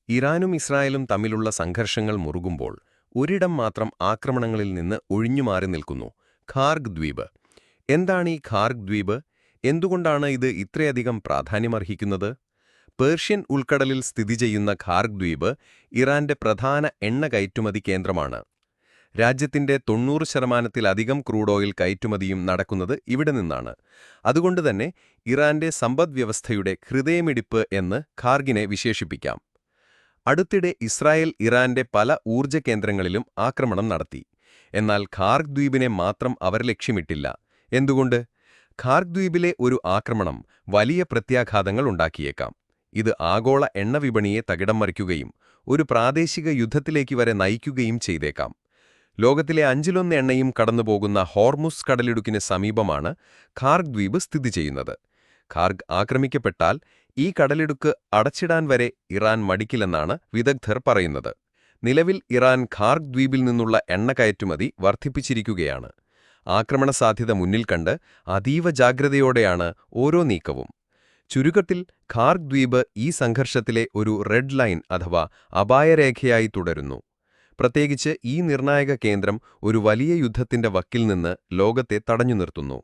ഇറാനും ഇസ്രായേലും തമ്മിലുള്ള സംഘർഷങ്ങൾ മുറുകുമ്പോൾ ഒരിടം മാത്രം ആക്രമണങ്ങളിൽ നിന്ന് ഒഴിഞ്ഞുമാറി നിൽക്കുന്നു: ഖാർഗ് ദ്വീപ്. എന്താണ് ഈ ഖാർഗ് ദ്വീപ്? എന്തുകൊണ്ടാണ് ഇത് ഇത്രയധികം പ്രാധാന്യമർഹിക്കുന്നത്? പേർഷ്യൻ ഉൾക്കടലിൽ സ്ഥിതി ചെയ്യുന്ന ഖാർഗ് ദ്വീപ് ഇറാന്റെ പ്രധാന എണ്ണ കയറ്റുമതി കേന്ദ്രമാണ്. രാജ്യത്തിന്റെ 90%-ലധികം ക്രൂഡ് ഓയിൽ കയറ്റുമതിയും നടക്കുന്നത് ഇവിടെ നിന്നാണ്. അതുകൊണ്ടുതന്നെ ഇറാന്റെ സമ്പദ്വ്യവസ്ഥയുടെ ഹൃദയമിടിപ്പ് എന്ന് ഖാർഗിനെ വിശേഷിപ്പിക്കാം. അടുത്തിടെ ഇസ്രായേൽ ഇറാന്റെ പല ഊർജ്ജ കേന്ദ്രങ്ങളിലും ആക്രമണം നടത്തി. എന്നാൽ ഖാർഗ് ദ്വീപിനെ മാത്രം അവർ ലക്ഷ്യമിട്ടില്ല. എന്തുകൊണ്ട്? ഖാർഗ് ദ്വീപിലെ ഒരു ആക്രമണം വലിയ പ്രത്യാഘാതങ്ങൾ ഉണ്ടാക്കിയേക്കാം. ഇത് ആഗോള എണ്ണ വിപണിയെ തകിടം മറിക്കുകയും ഒരു പ്രാദേശിക യുദ്ധത്തിലേക്ക് വരെ നയിക്കുകയും ചെയ്തേക്കാം. ലോകത്തിലെ 1/5 എണ്ണയും കടന്നുപോകുന്ന ഹോർമുസ് കടലിടുക്കിന് സമീപമാണ് ഖാർഗ് ദ്വീപ് സ്ഥിതി ചെയ്യുന്നത്. ഖാർഗ് ആക്രമിക്കപ്പെട്ടാൽ ഈ കടലിടുക്ക് അടച്ചിടാൻ വരെ ഇറാൻ മടിക്കില്ലെന്നാണ് വിദഗ്ധർ പറയുന്നത്. നിലവിൽ ഇറാൻ ഖാർഗ് ദ്വീപിൽ നിന്നുള്ള എണ്ണ കയറ്റുമതി വർദ്ധിപ്പിച്ചിരിക്കുകയാണ്. ആക്രമണ സാധ്യത മുന്നിൽ കണ്ട് അതീവ ജാഗ്രതയോടെയാണ് ഓരോ നീക്കവും. ചുരുക്കത്തിൽ, ഖാർഗ് ദ്വീപ് ഈ സംഘർഷത്തിലെ ഒരു റെഡ് ലൈൻ അഥവാ അപായരേഖയായി തുടരുന്നു. പ്രത്യേകിച്ച് ഈ നിർണായക കേന്ദ്രം ഒരു വലിയ യുദ്ധത്തിന്റെ വക്കിൽ നിന്ന് ലോകത്തെ തടഞ്ഞു നിർത്തുന്നു.